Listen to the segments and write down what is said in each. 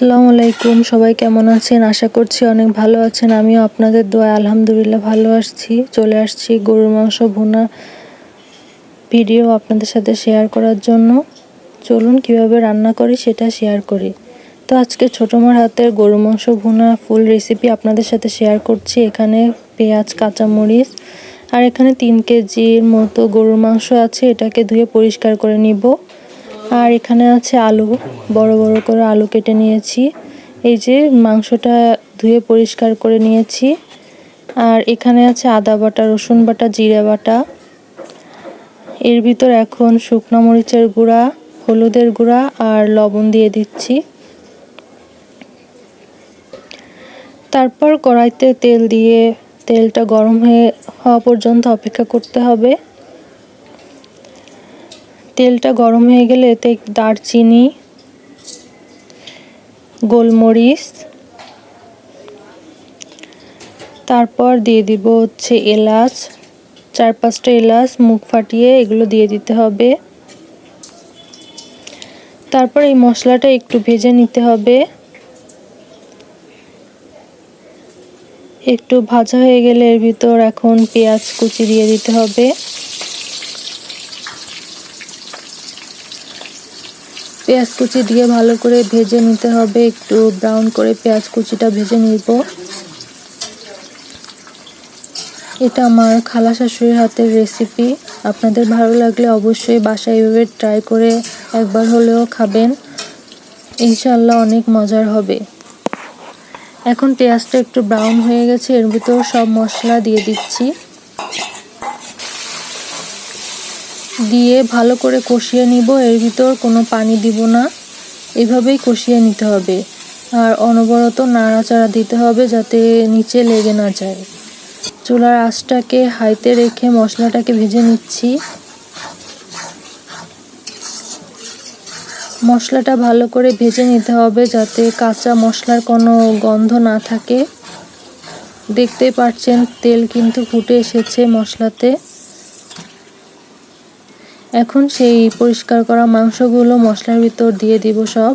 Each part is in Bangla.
আসসালামু আলাইকুম, সবাই কেমন আছেন? আশা করছি অনেক ভালো আছেন। আমিও আপনাদের দোয়ায় আলহামদুলিল্লাহ ভালো চলে আসছি গরুর মাংস ভুনা ভিডিও আপনাদের সাথে শেয়ার করার জন্য। চলুন কিভাবে রান্না করি সেটা শেয়ার করি। তো আজকে ছোটো মার হাতের গরুর মাংস ভুনা ফুল রেসিপি আপনাদের সাথে শেয়ার করছি। এখানে পেঁয়াজ, কাঁচামরিচ আর এখানে 3 কেজির মতো গরুর মাংস আছে, এটাকে ধুয়ে পরিষ্কার করে নিব। আর এখানে আছে আলু, বড় বড় করে আলু কেটে নিয়েছি। এই যে মাংসটা ধুয়ে পরিষ্কার করে নিয়েছি। আর এখানে আছে আদা বাটা, রসুন বাটা, জিরা বাটা। এর ভিতর এখন শুকনো মরিচের গুঁড়া, হলুদের গুঁড়া আর লবণ দিয়ে দিচ্ছি। তারপর কড়াইতে তেল দিয়ে তেলটা গরম হওয়া পর্যন্ত অপেক্ষা করতে হবে। তেলটা গরম হয়ে গেলে এতে দারচিনি, গোলমরিচ, তারপর দিয়ে দিব হচ্ছে এলাচ, 4-5টা এলাচ মুখ ফাটিয়ে এগুলো দিয়ে দিতে হবে। তারপর এই মশলাটা একটু ভেজে নিতে হবে। একটু ভাজা হয়ে গেলে এর ভিতর এখন পেঁয়াজ কুচি দিয়ে দিতে হবে। পেঁয়াজ কুচি দিয়ে ভালো করে ভেজে নিতে হবে, একটু ব্রাউন করে পেঁয়াজ কুচিটা ভেজে নিব। এটা আমার খালা শাশুড়ির হাতের রেসিপি। আপনাদের ভালো লাগলে অবশ্যই বাসায় এভাবে ট্রাই করে একবার হলেও খাবেন, ইনশাআল্লাহ অনেক মজার হবে। এখন পেঁয়াজটা একটু ব্রাউন হয়ে গেছে, এর ভিতর সব মশলা দিয়ে দিচ্ছি। দিয়ে ভালো করে কষিয়ে নিব, এর ভিতর কোনো পানি দিব না, এভাবেই কষিয়ে নিতে হবে। আর অনবরত নাড়াচাড়া দিতে হবে যাতে নিচে লেগে না যায়। চুলার আঁচটাকে হাইতে রেখে মশলাটাকে ভেজে নিচ্ছি। মশলাটা ভালো করে ভেজে নিতে হবে যাতে কাঁচা মশলার কোনো গন্ধ না থাকে। দেখতেই পাচ্ছেন তেল কিন্তু ফুটে এসেছে মশলাতে। এখন সেই পরিষ্কার করা মাংসগুলো মশলার ভিতর দিয়ে দিব সব।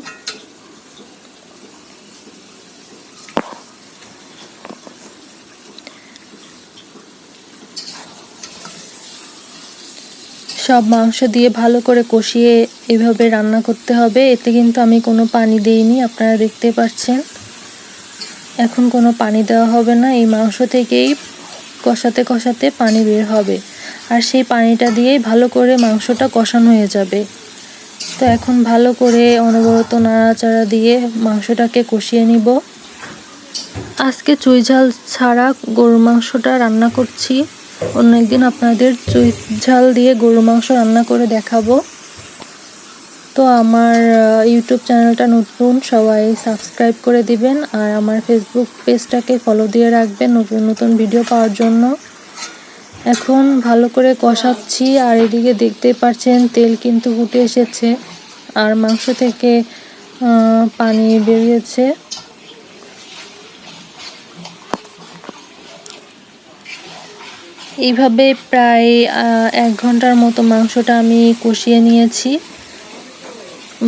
সব মাংস দিয়ে ভালো করে কষিয়ে এভাবে রান্না করতে হবে। এতে কিন্তু আমি কোনো পানি দেইনি, আপনারা দেখতে পাচ্ছেন। এখন কোনো পানি দেওয়া হবে না, এই মাংস থেকেই কষাতে কষাতে পানি বের হবে। আর সেই পানিটা দিয়েই ভালো করে মাংসটা কষানো হয়ে যাবে। তো এখন ভালো করে অনবরত নাড়াচাড়া দিয়ে মাংসটাকে কষিয়ে নিব। আজকে চুই ঝাল ছাড়া গরুর মাংসটা রান্না করছি। অন্য একদিন আপনাদের চুই ঝাল দিয়ে গরুর মাংস রান্না করে দেখাবো। তো আমার ইউটিউব চ্যানেলটা নতুন, সবাই সাবস্ক্রাইব করে দিবেন আর আমার ফেসবুক পেজটাকে ফলো দিয়ে রাখবেন নতুন নতুন ভিডিও পাওয়ার জন্য। এখন ভালো করে কষাচ্ছি আর এদিকে দেখতে পাচ্ছেন তেল কিন্তু ফুটে এসেছে আর মাংস থেকে পানি বেরিয়েছে। এইভাবে প্রায় 1 ঘন্টার মতো মাংসটা আমি কষিয়ে নিয়েছি।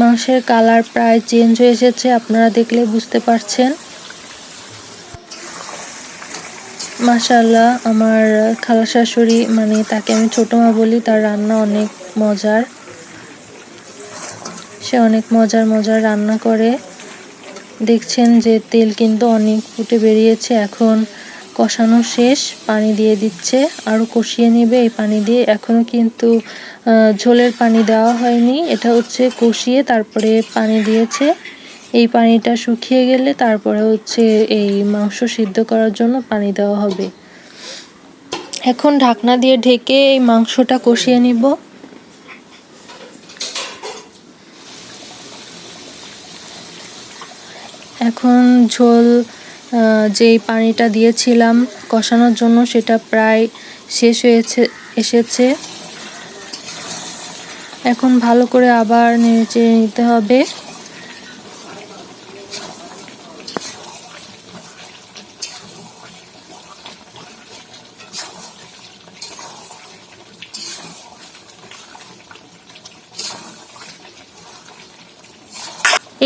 মাংসের কালার প্রায় চেঞ্জ হয়ে এসেছে, আপনারা দেখলে বুঝতে পারছেন। মাশাআল্লাহ, আমার খালা শাশুড়ি, মানে তাকে আমি ছোটো মা বলি, তার রান্না অনেক মজার। সে অনেক মজার রান্না করে। দেখছেন যে তেল কিন্তু অনেক ফুটে বেরিয়েছে। এখন কষানো শেষ, পানি দিয়ে দিচ্ছে, আরও কষিয়ে নেবে এই পানি দিয়ে। এখনও কিন্তু ঝোলের পানি দেওয়া হয়নি, এটা হচ্ছে কষিয়ে তারপরে পানি দিয়েছে। এই পানিটা শুকিয়ে গেলে তারপরে হচ্ছে এই মাংস সিদ্ধ করার জন্য পানি দেওয়া হবে। এখন ঢাকনা দিয়ে ঢেকে এই মাংসটা কষিয়ে নিব। এখন ঝোল যেই পানিটা দিয়েছিলাম কষানোর জন্য সেটা প্রায় শেষ হয়েছে এসেছে। এখন ভালো করে আবার নেড়েচেড়ে নিতে হবে।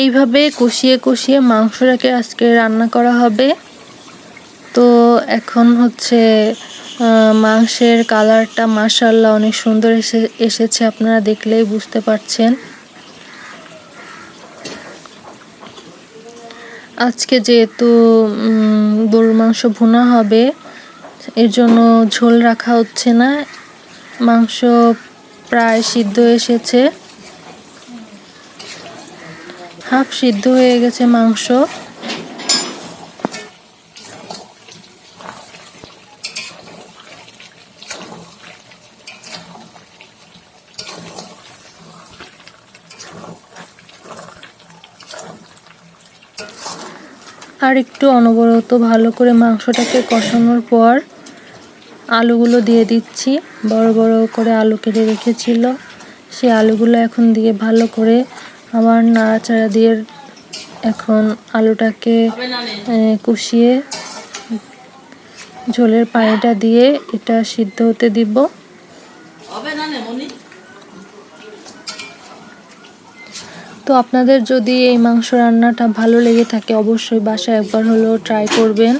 এইভাবে কষিয়ে কষিয়ে মাংসটাকে আজকে রান্না করা হবে। তো এখন হচ্ছে মাংসের কালারটা মাশাআল্লাহ অনেক সুন্দর এসেছে, আপনারা দেখলেই বুঝতে পারছেন। আজকে যেহেতু গরুর মাংস ভুনা হবে, এর জন্য ঝোল রাখা হচ্ছে না। মাংস প্রায় সিদ্ধ এসেছে, হাফ সিদ্ধ হয়ে গেছে মাংস। আর একটু অনবরত ভালো করে মাংসটাকে কষানোর পর আলুগুলো দিয়ে দিচ্ছি। বড় বড় করে আলু কেটে রেখেছিল, সেই আলুগুলো এখন দিয়ে ভালো করে আবার নাড়াচাড়া দিয়ে এখন আলুটাকে কষিয়ে ঝোলের পানিটা দিয়ে এটা সিদ্ধ হতে দিব। তো আপনাদের যদি এই মাংস রান্নাটা ভালো লেগে থাকে অবশ্যই বাসায় একবার হলেও ট্রাই করবেন।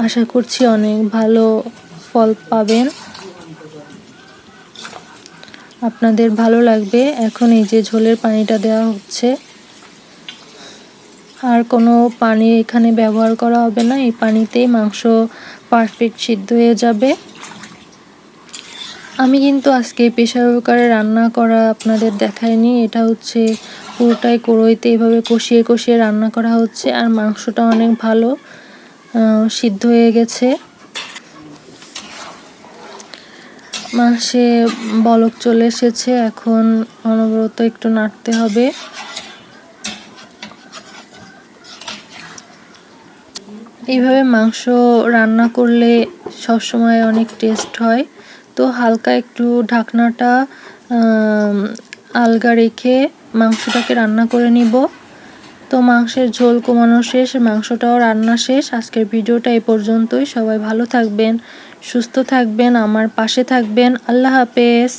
আশা করছি অনেক ভালো ফল পাবেন, আপনাদের ভালো লাগবে। এখন এই যে ঝোলের পানিটা দেওয়া হচ্ছে, আর কোনো পানি এখানে ব্যবহার করা হবে না। এই পানিতেই মাংস পারফেক্ট সিদ্ধ হয়ে যাবে। আমি কিন্তু আজকে প্রেসার কুকারে রান্না করা আপনাদের দেখাইনি, এটা হচ্ছে পুরোটাই কড়াইতে এভাবে কষিয়ে কষিয়ে রান্না করা হচ্ছে। আর মাংসটা অনেক ভালো সিদ্ধ হয়ে গেছে। মাংসে বলক চলে এসেছে, এখন অনবরত একটু নাড়তে হবে। এইভাবে মাংস রান্না করলে সবসময় অনেক টেস্ট হয়। তো হালকা একটু ঢাকনাটা আলগা রেখে মাংসটাকে রান্না করে নিব। তো মাংসের ঝোল কমানো শেষ, মাংসটাও রান্না শেষ। আজকের ভিডিওটা এই পর্যন্তই। সবাই ভালো থাকবেন, সুস্থ থাকবেন, আমার পাশে থাকবেন। আল্লাহ হাফেজ।